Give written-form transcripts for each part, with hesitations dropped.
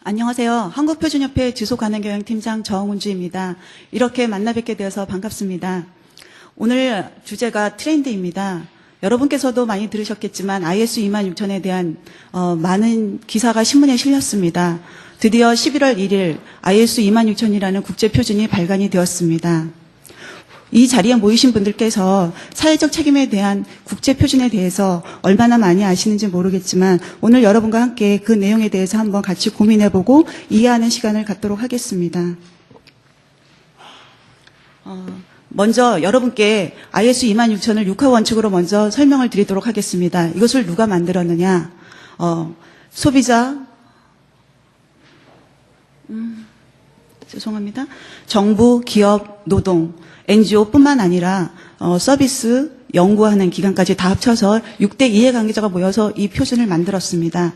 안녕하세요. 한국표준협회 지속가능경영팀장 정은주입니다. 이렇게 만나 뵙게 되어서 반갑습니다. 오늘 주제가 트렌드입니다. 여러분께서도 많이 들으셨겠지만 ISO 26000에 대한 많은 기사가 신문에 실렸습니다. 드디어 11월 1일 ISO 26000이라는 국제표준이 발간이 되었습니다. 이 자리에 모이신 분들께서 사회적 책임에 대한 국제표준에 대해서 얼마나 많이 아시는지 모르겠지만 오늘 여러분과 함께 그 내용에 대해서 한번 같이 고민해보고 이해하는 시간을 갖도록 하겠습니다. 먼저 여러분께 ISO 26000을 6화 원칙으로 먼저 설명을 드리도록 하겠습니다. 이것을 누가 만들었느냐? 소비자, 죄송합니다. 정부, 기업, 노동, NGO뿐만 아니라 서비스, 연구하는 기관까지 다 합쳐서 6대 이해관계자가 모여서 이 표준을 만들었습니다.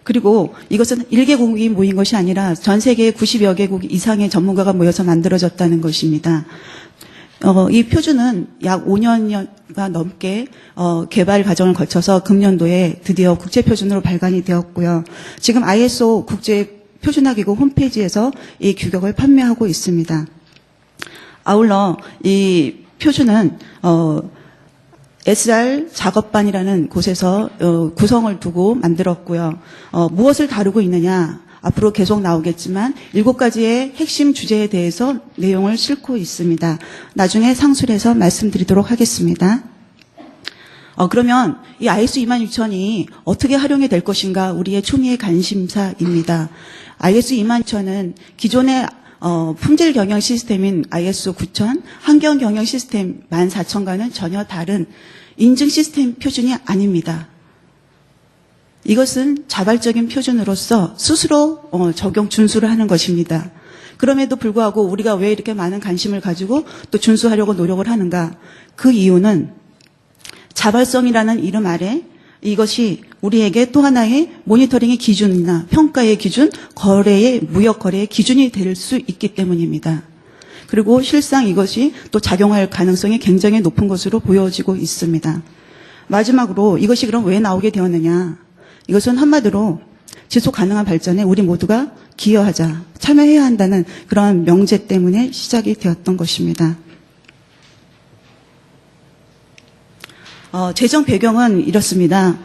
그리고 이것은 1개국이 모인 것이 아니라 전 세계 90여 개국 이상의 전문가가 모여서 만들어졌다는 것입니다. 이 표준은 약 5년가 넘게 개발 과정을 거쳐서 금년도에 드디어 국제표준으로 발간이 되었고요. 지금 ISO 국제표준화기구 홈페이지에서 이 규격을 판매하고 있습니다. 아울러 이 표준은 SR 작업반이라는 곳에서 구성을 두고 만들었고요. 무엇을 다루고 있느냐? 앞으로 계속 나오겠지만 7가지의 핵심 주제에 대해서 내용을 싣고 있습니다. 나중에 상술해서 말씀드리도록 하겠습니다. 그러면 이 ISO 26000이 어떻게 활용이 될 것인가 우리의 초미의 관심사입니다. ISO 26000은 기존의 품질 경영 시스템인 ISO 9000, 환경 경영 시스템 14000과는 전혀 다른 인증 시스템 표준이 아닙니다. 이것은 자발적인 표준으로서 스스로 적용 준수를 하는 것입니다. 그럼에도 불구하고 우리가 왜 이렇게 많은 관심을 가지고 또 준수하려고 노력을 하는가? 그 이유는 자발성이라는 이름 아래 이것이 우리에게 또 하나의 모니터링의 기준이나 평가의 기준, 거래의 무역 거래의 기준이 될 수 있기 때문입니다. 그리고 실상 이것이 또 작용할 가능성이 굉장히 높은 것으로 보여지고 있습니다. 마지막으로 이것이 그럼 왜 나오게 되었느냐? 이것은 한마디로 지속 가능한 발전에 우리 모두가 기여하자, 참여해야 한다는 그런 명제 때문에 시작이 되었던 것입니다. 재정 배경은 이렇습니다.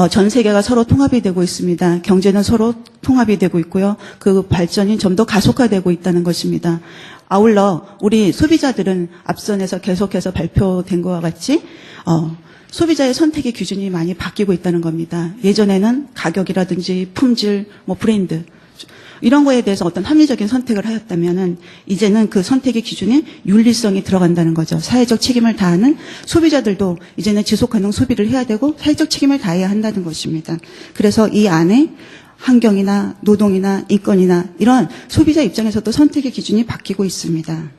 전 세계가 서로 통합이 되고 있습니다. 경제는 서로 통합이 되고 있고요. 그 발전이 좀 더 가속화되고 있다는 것입니다. 아울러 우리 소비자들은 앞선에서 계속해서 발표된 것과 같이 소비자의 선택의 기준이 많이 바뀌고 있다는 겁니다. 예전에는 가격이라든지 품질, 브랜드 이런 거에 대해서 어떤 합리적인 선택을 하였다면은 이제는 그 선택의 기준에 윤리성이 들어간다는 거죠. 사회적 책임을 다하는 소비자들도 이제는 지속가능 소비를 해야 되고 사회적 책임을 다해야 한다는 것입니다. 그래서 이 안에 환경이나 노동이나 인권이나 이런 소비자 입장에서도 선택의 기준이 바뀌고 있습니다.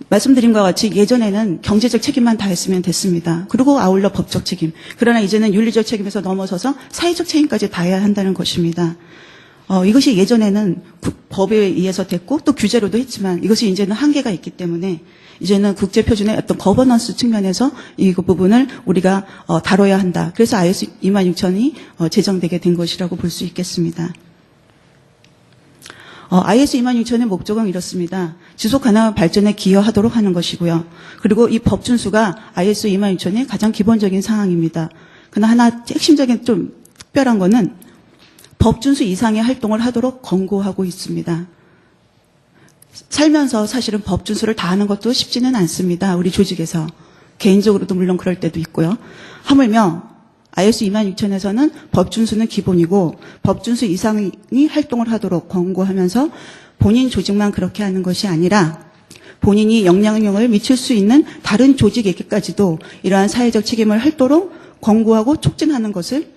말씀드린 것과 같이 예전에는 경제적 책임만 다했으면 됐습니다. 그리고 아울러 법적 책임. 그러나 이제는 윤리적 책임에서 넘어서서 사회적 책임까지 다해야 한다는 것입니다. 이것이 예전에는 법에 의해서 됐고 또 규제로도 했지만 이것이 이제는 한계가 있기 때문에 이제는 국제표준의 어떤 거버넌스 측면에서 이 부분을 우리가 다뤄야 한다. 그래서 ISO 26000이 제정되게 된 것이라고 볼 수 있겠습니다. ISO 26000의 목적은 이렇습니다. 지속 가능한 발전에 기여하도록 하는 것이고요. 그리고 이 법 준수가 ISO 26000의 가장 기본적인 사항입니다. 그러나 하나 핵심적인 좀 특별한 거는 법 준수 이상의 활동을 하도록 권고하고 있습니다. 살면서 사실은 법 준수를 다 하는 것도 쉽지는 않습니다. 우리 조직에서. 개인적으로도 물론 그럴 때도 있고요. 하물며 ISO 26000에서는 법 준수는 기본이고 법 준수 이상이 활동을 하도록 권고하면서 본인 조직만 그렇게 하는 것이 아니라 본인이 영향력을 미칠 수 있는 다른 조직에게까지도 이러한 사회적 책임을 하도록 권고하고 촉진하는 것을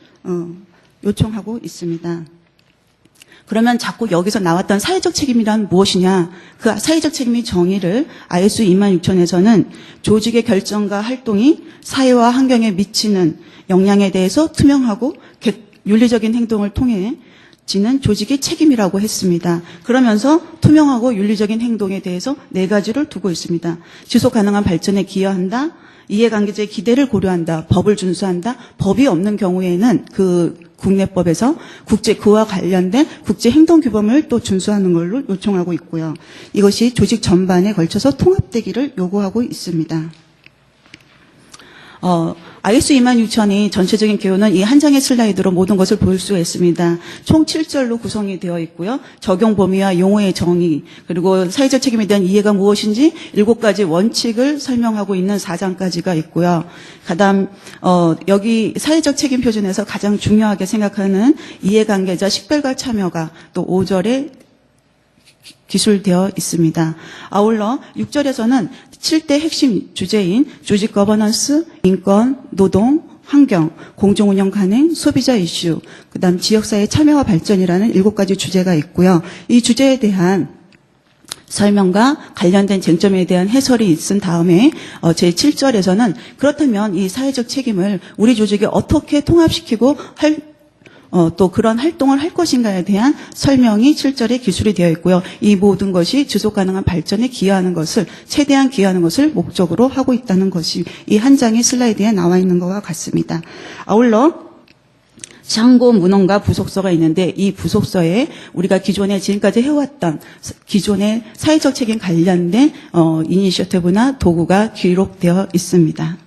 요청하고 있습니다. 그러면 자꾸 여기서 나왔던 사회적 책임이란 무엇이냐? 그 사회적 책임의 정의를 ISO 26000에서는 조직의 결정과 활동이 사회와 환경에 미치는 영향에 대해서 투명하고 윤리적인 행동을 통해 지는 조직의 책임이라고 했습니다. 그러면서 투명하고 윤리적인 행동에 대해서 4가지를 두고 있습니다. 지속 가능한 발전에 기여한다. 이해관계자의 기대를 고려한다. 법을 준수한다. 법이 없는 경우에는 그 국내법에서 그와 관련된 국제 행동 규범을 또 준수하는 걸로 요청하고 있고요. 이것이 조직 전반에 걸쳐서 통합되기를 요구하고 있습니다. IS 26000이 전체적인 개요는 이 한 장의 슬라이드로 모든 것을 볼 수 있습니다. 총 7절로 구성이 되어 있고요. 적용 범위와 용어의 정의, 그리고 사회적 책임에 대한 이해가 무엇인지 7가지 원칙을 설명하고 있는 4장까지가 있고요. 그다음 여기 사회적 책임 표준에서 가장 중요하게 생각하는 이해관계자 식별과 참여가 또 5절에 기술되어 있습니다. 아울러 6절에서는 7대 핵심 주제인 조직 거버넌스, 인권, 노동, 환경, 공정운영 가능, 소비자 이슈, 그다음 지역사회 참여와 발전이라는 7가지 주제가 있고요. 이 주제에 대한 설명과 관련된 쟁점에 대한 해설이 있은 다음에 제7절에서는 그렇다면 이 사회적 책임을 우리 조직에 어떻게 통합시키고 또 그런 활동을 할 것인가에 대한 설명이 7절에 기술이 되어 있고요. 이 모든 것이 지속 가능한 발전에 기여하는 것을, 최대한 기여하는 것을 목적으로 하고 있다는 것이 이 한 장의 슬라이드에 나와 있는 것과 같습니다. 아울러 상고 문헌과 부속서가 있는데 이 부속서에 우리가 기존에 지금까지 해왔던 기존의 사회적 책임 관련된 이니셔티브나 도구가 기록되어 있습니다.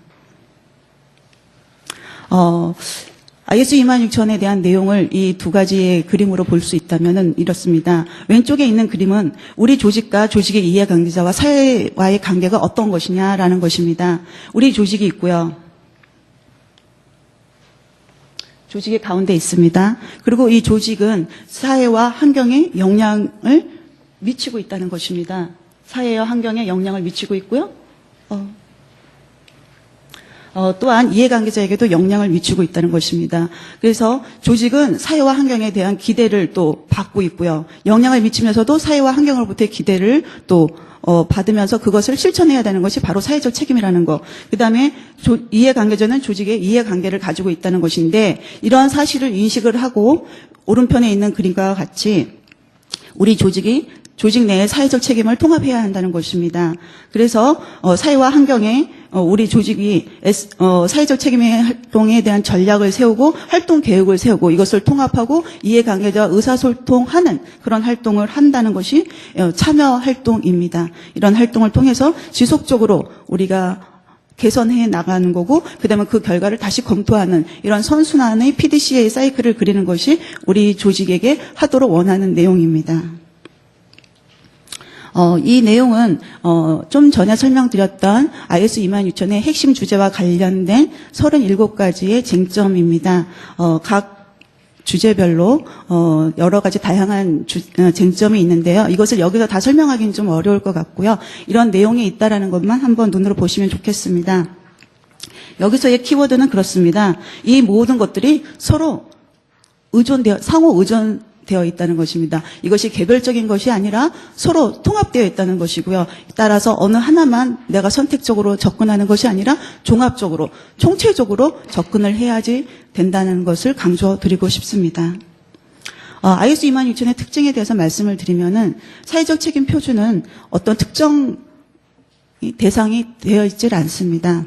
IS 26000에 대한 내용을 이 2가지의 그림으로 볼 수 있다면 이렇습니다. 왼쪽에 있는 그림은 우리 조직과 조직의 이해관계자와 사회와의 관계가 어떤 것이냐라는 것입니다. 우리 조직이 있고요. 조직의 가운데 있습니다. 그리고 이 조직은 사회와 환경에 영향을 미치고 있다는 것입니다. 사회와 환경에 영향을 미치고 있고요. 또한 이해관계자에게도 영향을 미치고 있다는 것입니다. 그래서 조직은 사회와 환경에 대한 기대를 또 받고 있고요. 영향을 미치면서도 사회와 환경으로부터의 기대를 또 받으면서 그것을 실천해야 되는 것이 바로 사회적 책임이라는 것. 그다음에 이해관계자는 조직의 이해관계를 가지고 있다는 것인데 이러한 사실을 인식을 하고 오른편에 있는 그림과 같이 우리 조직이 조직 내의 사회적 책임을 통합해야 한다는 것입니다. 그래서 사회와 환경에 우리 조직이 사회적 책임의 활동에 대한 전략을 세우고 활동 계획을 세우고 이것을 통합하고 이해관계자와 의사소통하는 그런 활동을 한다는 것이 참여 활동입니다. 이런 활동을 통해서 지속적으로 우리가 개선해 나가는 거고 그다음에 그 결과를 다시 검토하는 이런 선순환의 PDCA 사이클을 그리는 것이 우리 조직에게 하도록 원하는 내용입니다. 이 내용은 좀 전에 설명드렸던 IS 26000의 핵심 주제와 관련된 37가지의 쟁점입니다. 각 주제별로 여러 가지 다양한 쟁점이 있는데요. 이것을 여기서 다 설명하기는 좀 어려울 것 같고요. 이런 내용이 있다라는 것만 한번 눈으로 보시면 좋겠습니다. 여기서의 키워드는 그렇습니다. 이 모든 것들이 서로 상호 의존되어 있다는 것입니다. 이것이 개별적인 것이 아니라 서로 통합되어 있다는 것이고요. 따라서 어느 하나만 내가 선택적으로 접근하는 것이 아니라 종합적으로, 총체적으로 접근을 해야지 된다는 것을 강조드리고 싶습니다. IS 26000의 특징에 대해서 말씀을 드리면은 사회적 책임 표준은 어떤 특정 대상이 되어 있질 않습니다.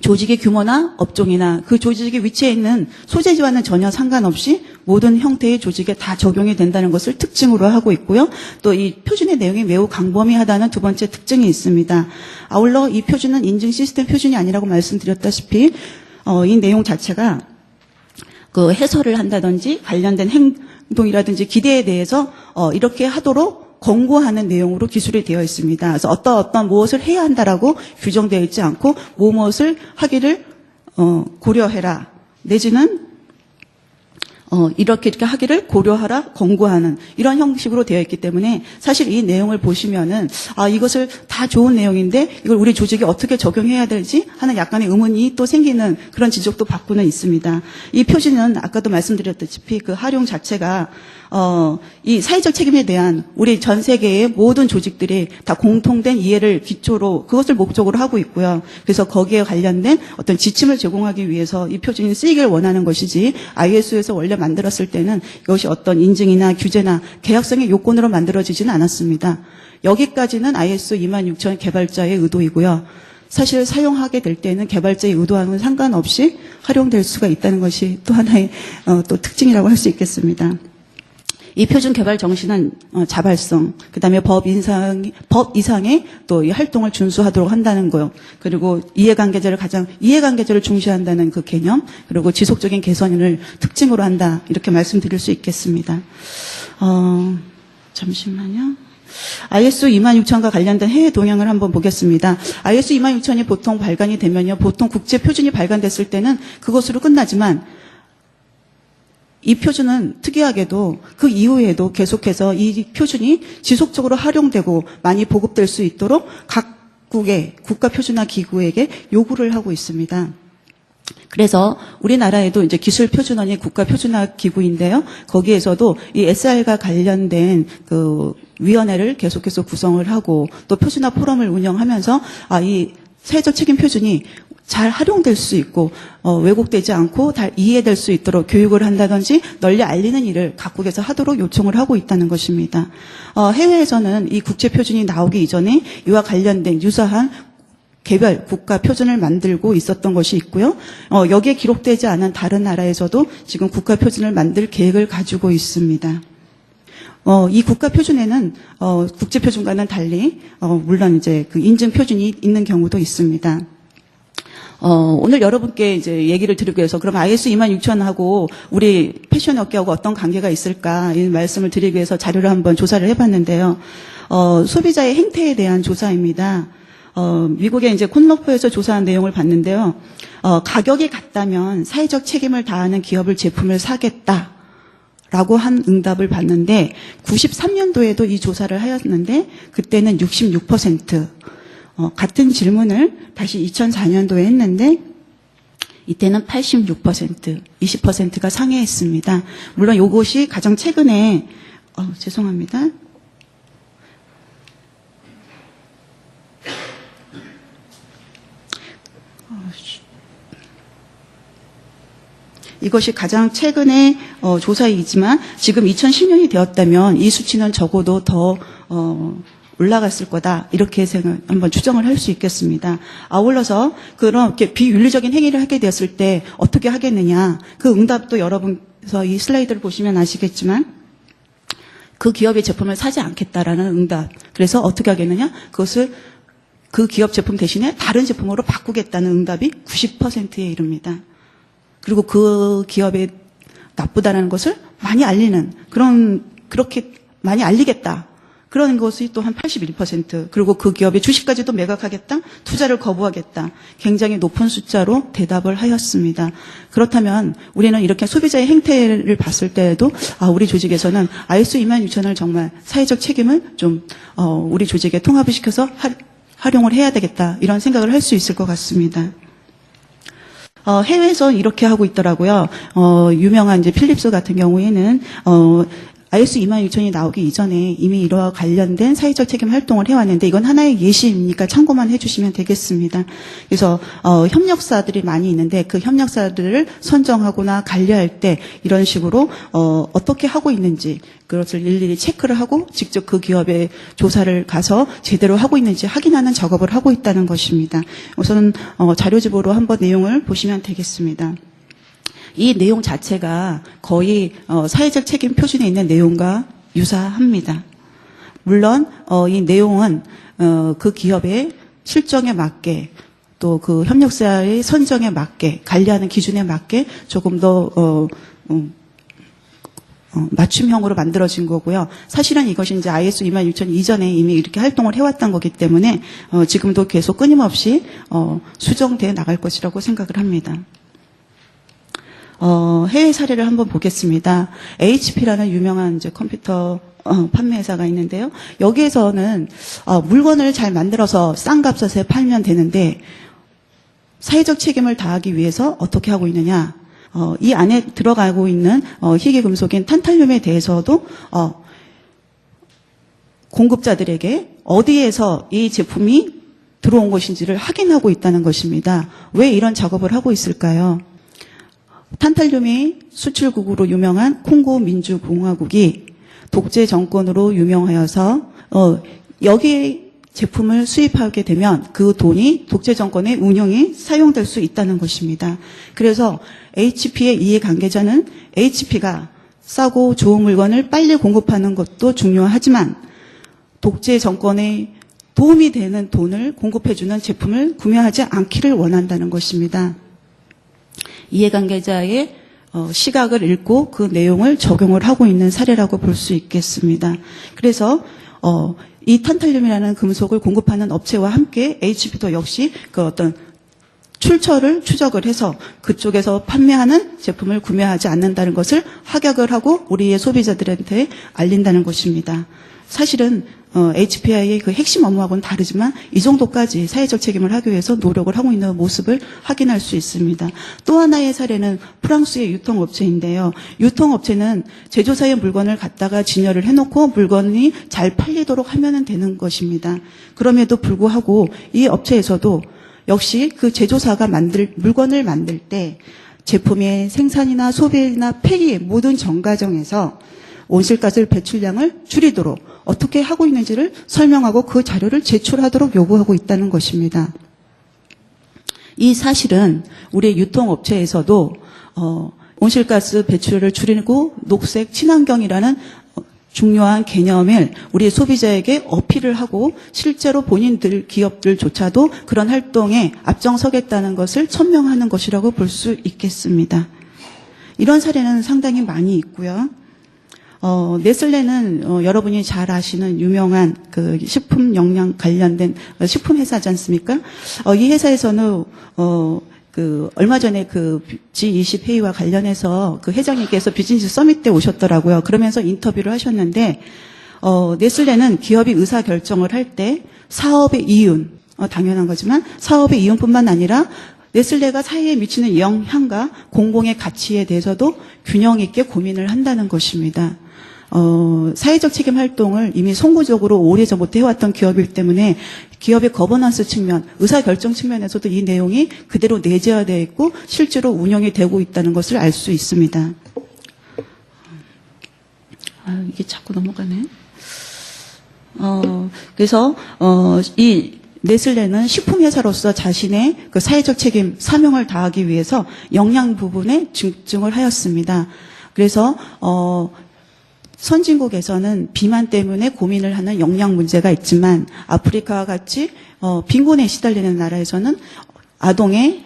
조직의 규모나 업종이나 그 조직의 위치에 있는 소재지와는 전혀 상관없이 모든 형태의 조직에 다 적용이 된다는 것을 특징으로 하고 있고요. 또 이 표준의 내용이 매우 광범위하다는 두 번째 특징이 있습니다. 아울러 이 표준은 인증 시스템 표준이 아니라고 말씀드렸다시피 이 내용 자체가 그 해설을 한다든지 관련된 행동이라든지 기대에 대해서 이렇게 하도록 권고하는 내용으로 기술이 되어 있습니다. 그래서 어떤 무엇을 해야 한다라고 규정되어 있지 않고 무엇을 하기를 고려해라 내지는 이렇게 하기를 고려하라 권고하는 이런 형식으로 되어 있기 때문에 사실 이 내용을 보시면은 이것을 다 좋은 내용인데 이걸 우리 조직에 어떻게 적용해야 될지 하는 약간의 의문이 또 생기는 그런 지적도 받고는 있습니다. 이 표준은 아까도 말씀드렸다시피 그 활용 자체가 이 사회적 책임에 대한 우리 전 세계의 모든 조직들이 다 공통된 이해를 기초로 그것을 목적으로 하고 있고요. 그래서 거기에 관련된 어떤 지침을 제공하기 위해서 이 표준이 쓰이길 원하는 것이지 ISO에서 원래 만들었을 때는 이것이 어떤 인증이나 규제나 계약성의 요건으로 만들어지지는 않았습니다. 여기까지는 ISO 26000 개발자의 의도이고요. 사실 사용하게 될 때는 개발자의 의도와는 상관없이 활용될 수가 있다는 것이 또 하나의 또 특징이라고 할 수 있겠습니다. 이 표준 개발 정신은 자발성, 그다음에 법 이상의 또 이 활동을 준수하도록 한다는 거요. 그리고 이해관계자를 중시한다는 그 개념, 그리고 지속적인 개선을 특징으로 한다. 이렇게 말씀드릴 수 있겠습니다. 잠시만요. ISO 26000과 관련된 해외 동향을 한번 보겠습니다. ISO 26000이 보통 발간이 되면요. 보통 국제 표준이 발간됐을 때는 그것으로 끝나지만 이 표준은 특이하게도 그 이후에도 계속해서 이 표준이 지속적으로 활용되고 많이 보급될 수 있도록 각국의 국가표준화 기구에게 요구를 하고 있습니다. 그래서 우리나라에도 이제 기술표준원이 국가표준화 기구인데요. 거기에서도 이 SR과 관련된 그 위원회를 계속해서 구성을 하고 또 표준화 포럼을 운영하면서 이 사회적 책임 표준이 잘 활용될 수 있고 왜곡되지 않고 잘 이해될 수 있도록 교육을 한다든지 널리 알리는 일을 각국에서 하도록 요청을 하고 있다는 것입니다. 해외에서는 이 국제표준이 나오기 이전에 이와 관련된 유사한 개별 국가 표준을 만들고 있었던 것이 있고요. 여기에 기록되지 않은 다른 나라에서도 지금 국가 표준을 만들 계획을 가지고 있습니다. 이 국가 표준에는 국제 표준과는 달리 물론 이제 그 인증 표준이 있는 경우도 있습니다. 오늘 여러분께 이제 얘기를 드리기 위해서 그럼 IS 26000하고 우리 패션 업계하고 어떤 관계가 있을까 이 말씀을 드리기 위해서 자료를 한번 조사를 해봤는데요. 소비자의 행태에 대한 조사입니다. 미국의 이제 콘로퍼에서 조사한 내용을 봤는데요. 가격이 같다면 사회적 책임을 다하는 기업을 제품을 사겠다. 라고 한 응답을 봤는데 93년도에도 이 조사를 하였는데 그때는 66%. 같은 질문을 다시 2004년도에 했는데 이때는 86%, 20%가 상회했습니다. 물론 이것이 가장 최근에 죄송합니다. 이것이 가장 최근의 조사이지만 지금 2010년이 되었다면 이 수치는 적어도 더 올라갔을 거다 이렇게 한번 추정을 할 수 있겠습니다. 아울러서 그렇게 비윤리적인 행위를 하게 되었을 때 어떻게 하겠느냐 그 응답도 여러분께서 이 슬라이드를 보시면 아시겠지만 그 기업의 제품을 사지 않겠다라는 응답. 그래서 어떻게 하겠느냐 그것을 그 기업 제품 대신에 다른 제품으로 바꾸겠다는 응답이 90%에 이릅니다. 그리고 그 기업이 나쁘다는 것을 많이 알리는 그렇게 많이 알리겠다. 그런 것이 또 한 81%. 그리고 그 기업의 주식까지도 매각하겠다. 투자를 거부하겠다. 굉장히 높은 숫자로 대답을 하였습니다. 그렇다면 우리는 이렇게 소비자의 행태를 봤을 때에도 우리 조직에서는 ISO 26000을 정말 사회적 책임을 좀 우리 조직에 통합을 시켜서 활용을 해야 되겠다. 이런 생각을 할 수 있을 것 같습니다. 해외에서 이렇게 하고 있더라고요. 유명한 이제 필립스 같은 경우에는 IS 26000이 나오기 이전에 이미 이와 관련된 사회적 책임 활동을 해왔는데 이건 하나의 예시이니까 참고만 해주시면 되겠습니다. 그래서 협력사들이 많이 있는데 그 협력사들을 선정하거나 관리할 때 이런 식으로 어떻게 하고 있는지 그것을 일일이 체크를 하고 직접 그 기업에 조사를 가서 제대로 하고 있는지 확인하는 작업을 하고 있다는 것입니다. 우선 자료집으로 한번 내용을 보시면 되겠습니다. 이 내용 자체가 거의 사회적 책임 표준에 있는 내용과 유사합니다. 물론 이 내용은 그 기업의 실정에 맞게 또 그 협력사의 선정에 맞게 관리하는 기준에 맞게 조금 더 맞춤형으로 만들어진 거고요. 사실은 이것이 이제 ISO 26000 이전에 이미 이렇게 활동을 해왔던 거기 때문에 지금도 계속 끊임없이 수정돼 나갈 것이라고 생각을 합니다. 해외 사례를 한번 보겠습니다. HP라는 유명한 이제 컴퓨터 판매회사가 있는데요. 여기에서는 물건을 잘 만들어서 싼 값에 팔면 되는데 사회적 책임을 다하기 위해서 어떻게 하고 있느냐. 이 안에 들어가고 있는 희귀금속인 탄탈륨에 대해서도 공급자들에게 어디에서 이 제품이 들어온 것인지를 확인하고 있다는 것입니다. 왜 이런 작업을 하고 있을까요? 탄탈륨이 수출국으로 유명한 콩고 민주공화국이 독재 정권으로 유명하여서 여기 제품을 수입하게 되면 그 돈이 독재 정권의 운영에 사용될 수 있다는 것입니다. 그래서 HP의 이해관계자는 HP가 싸고 좋은 물건을 빨리 공급하는 것도 중요하지만 독재 정권에 도움이 되는 돈을 공급해주는 제품을 구매하지 않기를 원한다는 것입니다. 이해관계자의 시각을 읽고 그 내용을 적용을 하고 있는 사례라고 볼 수 있겠습니다. 그래서 이 탄탈륨이라는 금속을 공급하는 업체와 함께 HP도 역시 그 어떤 출처를 추적을 해서 그쪽에서 판매하는 제품을 구매하지 않는다는 것을 확약을 하고 우리의 소비자들한테 알린다는 것입니다. 사실은 HPI의 그 핵심 업무하고는 다르지만 이 정도까지 사회적 책임을 하기 위해서 노력을 하고 있는 모습을 확인할 수 있습니다. 또 하나의 사례는 프랑스의 유통업체인데요. 유통업체는 제조사의 물건을 갖다가 진열을 해놓고 물건이 잘 팔리도록 하면 되는 것입니다. 그럼에도 불구하고 이 업체에서도 역시 그 제조사가 물건을 만들 때 제품의 생산이나 소비나 폐기 모든 전 과정에서 온실가스 배출량을 줄이도록 어떻게 하고 있는지를 설명하고 그 자료를 제출하도록 요구하고 있다는 것입니다. 이 사실은 우리 유통업체에서도 온실가스 배출을 줄이고 녹색 친환경이라는 중요한 개념을 우리 소비자에게 어필을 하고 실제로 본인들 기업들조차도 그런 활동에 앞장서겠다는 것을 천명하는 것이라고 볼 수 있겠습니다. 이런 사례는 상당히 많이 있고요. 네슬레는 여러분이 잘 아시는 유명한 그 식품 영양 관련된 식품 회사지 않습니까? 이 회사에서는 얼마 전에 그 G20 회의와 관련해서 그 회장님께서 비즈니스 서밋 때 오셨더라고요. 그러면서 인터뷰를 하셨는데, 네슬레는 기업이 의사 결정을 할 때 사업의 이윤, 당연한 거지만 사업의 이윤뿐만 아니라 네슬레가 사회에 미치는 영향과 공공의 가치에 대해서도 균형 있게 고민을 한다는 것입니다. 사회적 책임 활동을 이미 선구적으로 오래전부터 해왔던 기업이기 때문에 기업의 거버넌스 측면, 의사결정 측면에서도 이 내용이 그대로 내재화되어 있고 실제로 운영이 되고 있다는 것을 알 수 있습니다. 이게 자꾸 넘어가네. 그래서 이 네슬레는 식품회사로서 자신의 그 사회적 책임, 사명을 다하기 위해서 영양 부분에 집중을 하였습니다. 그래서 선진국에서는 비만 때문에 고민을 하는 영양 문제가 있지만 아프리카와 같이 빈곤에 시달리는 나라에서는 아동의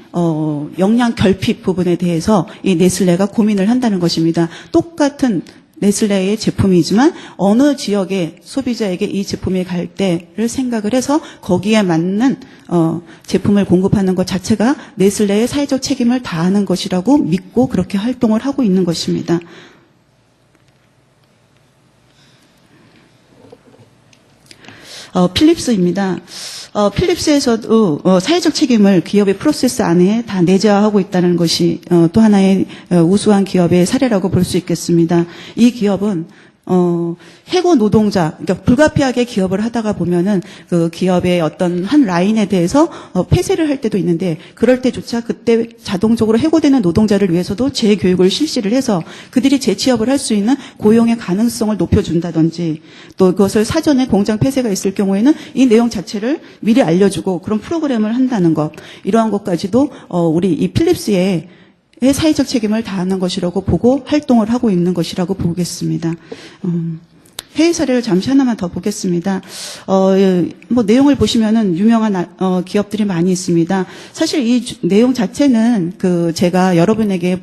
영양 결핍 부분에 대해서 이 네슬레가 고민을 한다는 것입니다. 똑같은 네슬레의 제품이지만 어느 지역의 소비자에게 이 제품이 갈 때를 생각을 해서 거기에 맞는 제품을 공급하는 것 자체가 네슬레의 사회적 책임을 다하는 것이라고 믿고 그렇게 활동을 하고 있는 것입니다. 필립스입니다. 필립스에서도 사회적 책임을 기업의 프로세스 안에 다 내재화하고 있다는 것이 또 하나의 우수한 기업의 사례라고 볼 수 있겠습니다. 이 기업은 해고 노동자, 그러니까 불가피하게 기업을 하다가 보면은 그 기업의 어떤 한 라인에 대해서 폐쇄를 할 때도 있는데 그럴 때조차 그때 자동적으로 해고되는 노동자를 위해서도 재교육을 실시를 해서 그들이 재취업을 할 수 있는 고용의 가능성을 높여준다든지 또 그것을 사전에 공장 폐쇄가 있을 경우에는 이 내용 자체를 미리 알려주고 그런 프로그램을 한다는 것, 이러한 것까지도 우리 이 필립스의 사회적 책임을 다하는 것이라고 보고 활동을 하고 있는 것이라고 보겠습니다. 해외 사례를 잠시 하나만 더 보겠습니다. 내용을 보시면은 유명한 기업들이 많이 있습니다. 사실 이 내용 자체는 제가 여러분에게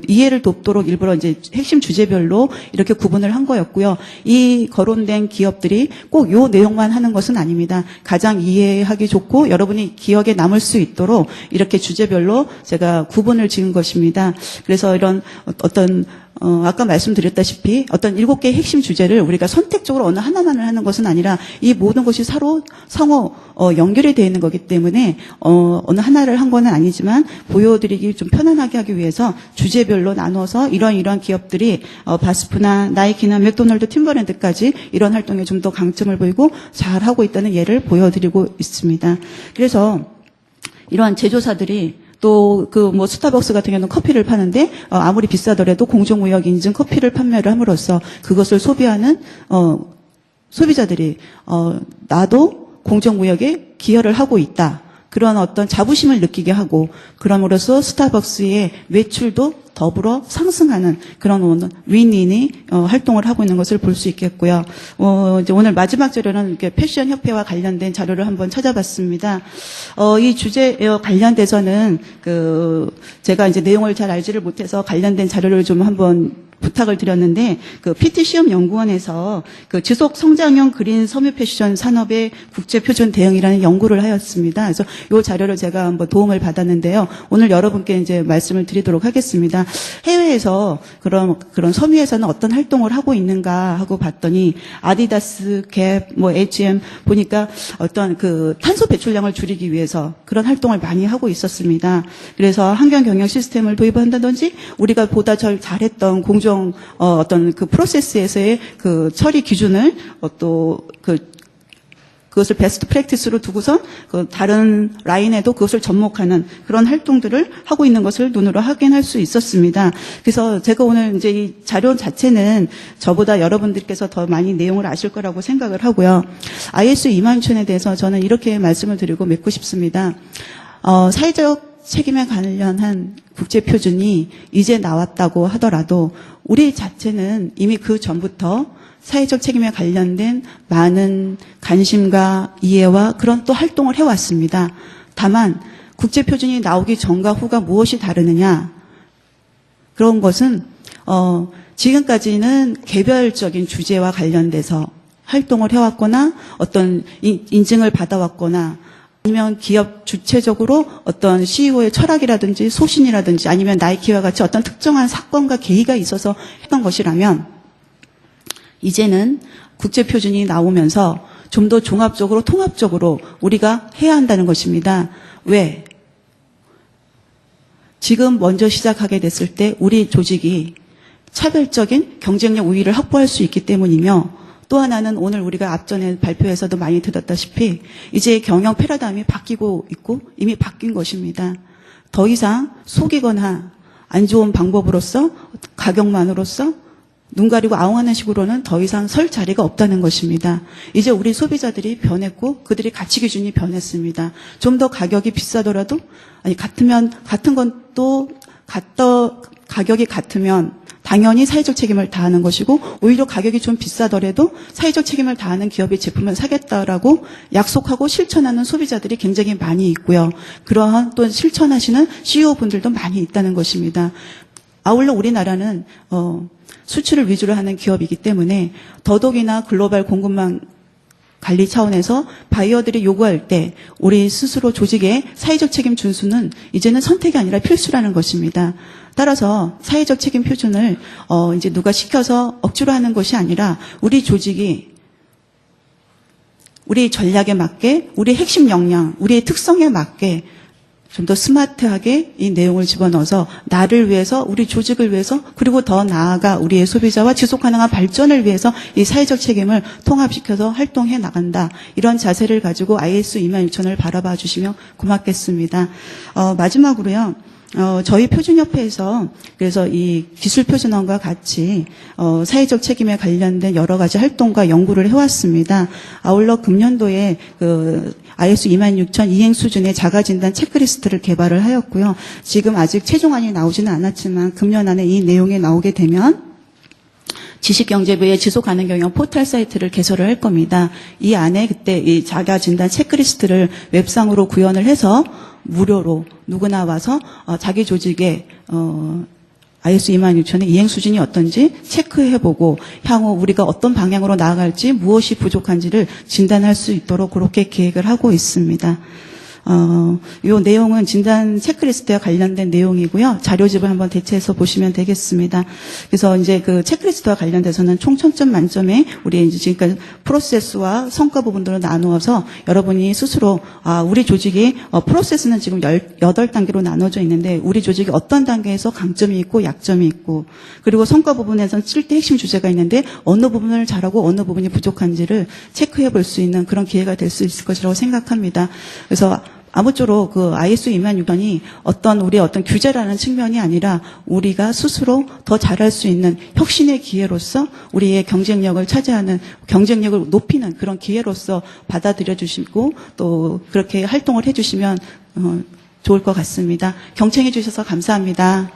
이해를 돕도록 일부러 이제 핵심 주제별로 이렇게 구분을 한 거였고요. 이 거론된 기업들이 꼭 요 내용만 하는 것은 아닙니다. 가장 이해하기 좋고 여러분이 기억에 남을 수 있도록 이렇게 주제별로 제가 구분을 지은 것입니다. 그래서 이런 어떤 아까 말씀드렸다시피 어떤 7개의 핵심 주제를 우리가 선택적으로 어느 하나만을 하는 것은 아니라 이 모든 것이 서로 상호 연결이 되어 있는 거기 때문에 어느 하나를 한 건 아니지만 보여드리기 좀 편안하게 하기 위해서 주제별로 나눠서 이러한 기업들이 바스프나 나이키나 맥도날드, 팀버랜드까지 이런 활동에 좀 더 강점을 보이고 잘하고 있다는 예를 보여드리고 있습니다. 그래서 이러한 제조사들이 또 스타벅스 같은 경우는 커피를 파는데 아무리 비싸더라도 공정무역 인증 커피를 판매를 함으로써 그것을 소비하는 소비자들이 나도 공정무역에 기여를 하고 있다. 그런 어떤 자부심을 느끼게 하고 그럼으로써 스타벅스의 매출도 더불어 상승하는 그런 윈윈이 활동을 하고 있는 것을 볼 수 있겠고요. 이제 오늘 마지막 자료는 이렇게 패션 협회와 관련된 자료를 한번 찾아봤습니다. 이 주제에 관련돼서는 제가 이제 내용을 잘 알지를 못해서 관련된 자료를 좀 한번 부탁을 드렸는데 PT 시험 연구원에서 지속 성장형 그린 섬유 패션 산업의 국제 표준 대응이라는 연구를 하였습니다. 그래서 이 자료를 제가 한번 도움을 받았는데요. 오늘 여러분께 이제 말씀을 드리도록 하겠습니다. 해외에서 그런 섬유에서는 어떤 활동을 하고 있는가 하고 봤더니 아디다스, 갭, H&M 보니까 어떤 탄소 배출량을 줄이기 위해서 그런 활동을 많이 하고 있었습니다. 그래서 환경 경영 시스템을 도입한다든지 우리가 보다 잘했던 공정 어떤 프로세스에서의 처리 기준을 그것을 베스트 프랙티스로 두고서 다른 라인에도 그것을 접목하는 그런 활동들을 하고 있는 것을 눈으로 확인할 수 있었습니다. 그래서 제가 오늘 이제 이 자료 자체는 저보다 여러분들께서 더 많이 내용을 아실 거라고 생각을 하고요. IS 26000에 대해서 저는 이렇게 말씀을 드리고 맺고 싶습니다. 사회적 책임에 관련한 국제 표준이 이제 나왔다고 하더라도 우리 자체는 이미 그 전부터 사회적 책임에 관련된 많은 관심과 이해와 그런 또 활동을 해왔습니다. 다만 국제 표준이 나오기 전과 후가 무엇이 다르느냐 그런 것은 지금까지는 개별적인 주제와 관련돼서 활동을 해왔거나 어떤 인증을 받아왔거나 아니면 기업 주체적으로 어떤 CEO의 철학이라든지 소신이라든지 아니면 나이키와 같이 어떤 특정한 사건과 계기가 있어서 했던 것이라면 이제는 국제표준이 나오면서 좀 더 종합적으로 통합적으로 우리가 해야 한다는 것입니다. 왜? 지금 먼저 시작하게 됐을 때 우리 조직이 차별적인 경쟁력 우위를 확보할 수 있기 때문이며 또 하나는 오늘 우리가 앞전에 발표에서도 많이 들었다시피 이제 경영 패러다임이 바뀌고 있고 이미 바뀐 것입니다. 더 이상 속이거나 안 좋은 방법으로서 가격만으로서 눈 가리고 아웅하는 식으로는 더 이상 설 자리가 없다는 것입니다. 이제 우리 소비자들이 변했고 그들의 가치 기준이 변했습니다. 좀 더 가격이 비싸더라도 같은 건 또 가격이 같으면 당연히 사회적 책임을 다하는 것이고 오히려 가격이 좀 비싸더라도 사회적 책임을 다하는 기업의 제품을 사겠다라고 약속하고 실천하는 소비자들이 굉장히 많이 있고요. 그러한 또 실천하시는 CEO분들도 많이 있다는 것입니다. 아울러 우리나라는 수출을 위주로 하는 기업이기 때문에 더더욱이나 글로벌 공급망 관리 차원에서 바이어들이 요구할 때 우리 스스로 조직의 사회적 책임 준수는 이제는 선택이 아니라 필수라는 것입니다. 따라서 사회적 책임 표준을 이제 누가 시켜서 억지로 하는 것이 아니라 우리 조직이 우리 전략에 맞게 우리 핵심 역량, 우리의 특성에 맞게 좀 더 스마트하게 이 내용을 집어넣어서 나를 위해서 우리 조직을 위해서 그리고 더 나아가 우리의 소비자와 지속가능한 발전을 위해서 이 사회적 책임을 통합시켜서 활동해 나간다. 이런 자세를 가지고 IS 26000을 바라봐 주시면 고맙겠습니다. 마지막으로요. 저희 표준협회에서 그래서 이 기술표준원과 같이 사회적 책임에 관련된 여러 가지 활동과 연구를 해왔습니다. 아울러 금년도에 IS 26000 이행 수준의 자가진단 체크리스트를 개발을 하였고요. 지금 아직 최종안이 나오지는 않았지만 금년 안에 이 내용이 나오게 되면 지식경제부의 지속가능경영 포털 사이트를 개설을 할 겁니다. 이 안에 그때 이 자가진단 체크리스트를 웹상으로 구현을 해서 무료로 누구나 와서 자기 조직의 IS 26000의 이행 수준이 어떤지 체크해보고 향후 우리가 어떤 방향으로 나아갈지 무엇이 부족한지를 진단할 수 있도록 그렇게 계획을 하고 있습니다. 이 내용은 진단 체크리스트와 관련된 내용이고요. 자료집을 한번 대체해서 보시면 되겠습니다. 그래서 이제 그 체크리스트와 관련돼서는 총 1000점 만점에 우리 이제 지금까지 프로세스와 성과 부분들을 나누어서 여러분이 스스로 우리 조직이 프로세스는 지금 18단계로 나눠져 있는데 우리 조직이 어떤 단계에서 강점이 있고 약점이 있고 그리고 성과 부분에서는 7대 핵심 주제가 있는데 어느 부분을 잘하고 어느 부분이 부족한지를 체크해 볼 수 있는 그런 기회가 될 수 있을 것이라고 생각합니다. 그래서 아무쪼록 그 ISO 26000이 우리의 어떤 규제라는 측면이 아니라 우리가 스스로 더 잘할 수 있는 혁신의 기회로서 우리의 경쟁력을 차지하는, 경쟁력을 높이는 그런 기회로서 받아들여 주시고 또 그렇게 활동을 해주시면 좋을 것 같습니다. 경청해 주셔서 감사합니다.